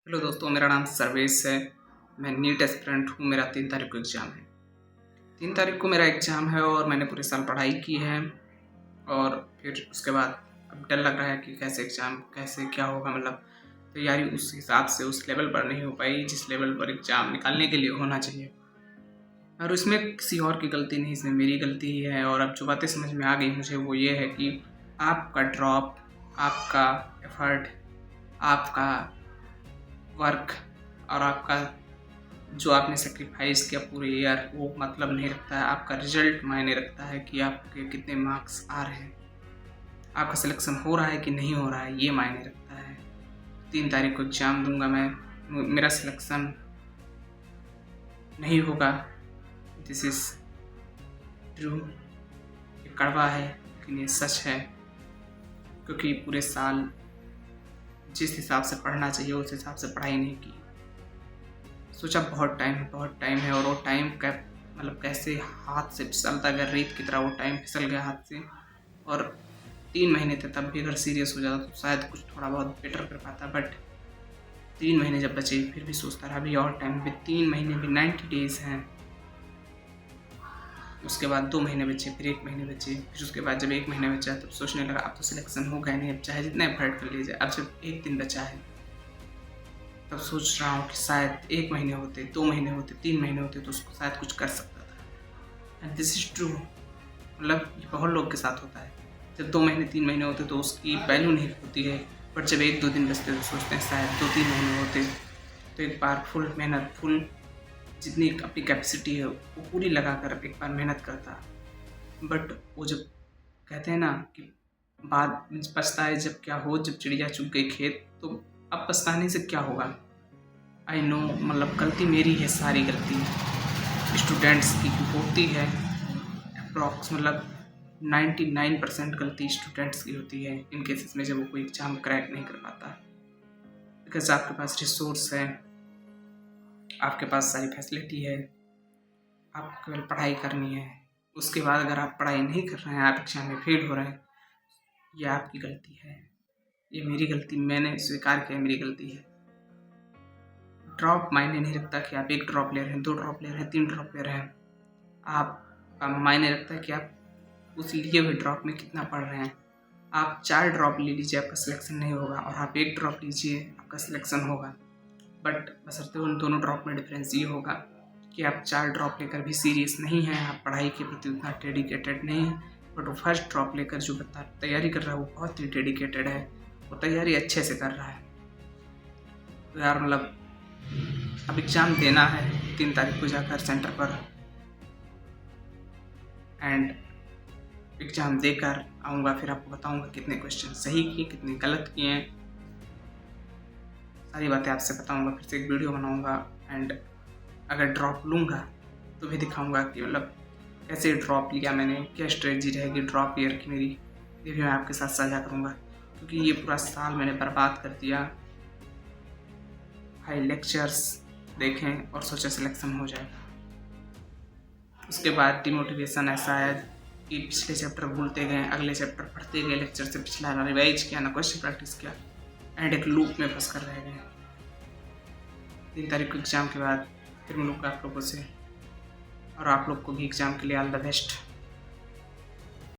Hello दोस्तों, मेरा नाम सर्वेश है। मैं नीट एस्पिरेंट हूँ। मेरा 3 तारीख को एग्ज़ाम है। 3 तारीख को मेरा एग्ज़ाम है और मैंने पूरे साल पढ़ाई की है। और फिर उसके बाद अब डर लग रहा है कि कैसे एग्ज़ाम कैसे क्या होगा, मतलब तैयारी उस हिसाब से उस लेवल पर नहीं हो पाई जिस लेवल पर एग्ज़ाम निकालने के लिए होना चाहिए। और इसमें किसी और की गलती नहीं, इसमें मेरी गलती ही है। और अब जो बातें समझ में आ गई मुझे वो ये है कि आपका ड्रॉप, आपका एफ़र्ट, आपका वर्क और आपका जो आपने सैक्रिफाइस किया पूरे ईयर वो मतलब नहीं रखता है। आपका रिजल्ट मायने रखता है कि आपके कितने मार्क्स आ रहे हैं, आपका सिलेक्शन हो रहा है कि नहीं हो रहा है, ये मायने रखता है। 3 तारीख को एग्ज़ाम दूंगा मैं, मेरा सिलेक्शन नहीं होगा, दिस इज़ ट्रू। ये कड़वा है लेकिन ये सच है, क्योंकि पूरे साल जिस हिसाब से पढ़ना चाहिए उस हिसाब से पढ़ाई नहीं की। सोचा बहुत टाइम है और वो टाइम मतलब कैसे हाथ से फिसलता गया, रेत की तरह वो टाइम फिसल गया हाथ से। और 3 महीने थे, तब भी अगर सीरियस हो जाता तो शायद कुछ थोड़ा बहुत बेटर कर पाता। बट 3 महीने जब बचे फिर भी सोचता रहा अभी और टाइम, भी 3 महीने भी 90 डेज़ हैं। उसके बाद 2 महीने बचे, फिर 1 महीने बचे, फिर उसके बाद जब 1 महीने बचा तब सोचने लगा अब तो सिलेक्शन हो गया नहीं, अब चाहे जितना एफर्ट कर लीजिए। अब जब 1 दिन बचा है तब सोच रहा हूँ कि शायद 1 महीने होते, 2 महीने होते, 3 महीने होते तो उसको शायद कुछ कर सकता था। And this is true. मतलब ये बहुत लोग के साथ होता है। जब 2 महीने 3 महीने होते तो उसकी वैल्यू नहीं होती है, बट जब 1-2 दिन बचते तो सोचते हैं शायद 2-3 महीने होते तो एक बार फुल मेहनत, फुल जितनी अपनी कैपेसिटी है वो पूरी लगा कर एक बार मेहनत करता। बट वो जब कहते हैं ना कि बाद में पछताए जब क्या हो, जब चिड़िया चुग गई खेत, तो अब पछताने से क्या होगा। आई नो, मतलब गलती मेरी है, सारी गलती स्टूडेंट्स की होती है। अप्रॉक्स मतलब 99% गलती स्टूडेंट्स की होती है इन केसेस में जब वो कोई एग्ज़ाम क्रैक नहीं कर पाता। बिकॉज आपके पास रिसोर्स है, आपके पास सारी फैसिलिटी है, आपको केवल पढ़ाई करनी है। उसके बाद अगर आप पढ़ाई नहीं कर रहे हैं, आप एग्ज़ाम में फेल हो रहे हैं, ये आपकी गलती है, ये मेरी गलती, मैंने स्वीकार किया मेरी गलती है। ड्रॉप मायने नहीं रखता कि आप 1 ड्रॉप ले रहे हैं, 2 ड्रॉप ले रहे हैं, 3 ड्रॉप ले रहे हैं। आपका मायने रखता है कि आप उस लिए हुए ड्रॉप में कितना पढ़ रहे हैं। आप 4 ड्रॉप ले लीजिए, आपका सिलेक्शन नहीं होगा, और आप 1 ड्रॉप लीजिए, आपका सिलेक्शन होगा। बट बशर्ते उन दोनों ड्रॉप में डिफरेंस ये होगा कि आप 4 ड्रॉप लेकर भी सीरियस नहीं हैं, आप पढ़ाई के प्रति उतना डेडिकेटेड नहीं हैं। बट वो फर्स्ट ड्रॉप लेकर जो तैयारी कर रहा है वो बहुत ही डेडिकेटेड है, वो तैयारी अच्छे से कर रहा है। तो यार मतलब अब एग्ज़ाम देना है 3 तारीख को जाकर सेंटर पर, एंड एग्ज़ाम देकर आऊँगा, फिर आपको बताऊँगा कितने क्वेश्चन सही किए, कितने गलत किए हैं। सारी बातें आपसे बताऊँगा, फिर से एक वीडियो बनाऊँगा। एंड अगर ड्रॉप लूँगा तो भी दिखाऊँगा कि मतलब कैसे ड्रॉप लिया मैंने, क्या स्ट्रेटजी रहेगी ड्रॉप ईयर की मेरी, ये भी मैं आपके साथ साझा करूँगा। क्योंकि ये पूरा साल मैंने बर्बाद कर दिया। हाई लेक्चर्स देखें और सोचा सिलेक्शन हो जाएगा, उसके बाद डिमोटिवेशन ऐसा है कि पिछले चैप्टर भूलते गए, अगले चैप्टर पढ़ते गए, लेक्चर से पिछला ना रिवाइज किया, ना क्वेश्चन प्रैक्टिस किया, एंड एक लूप में फंस कर रह गए। 3 तारीख को एग्ज़ाम के बाद फिर मिलूँगा आप लोगों से, और आप लोग को भी एग्ज़ाम के लिए ऑल द बेस्ट।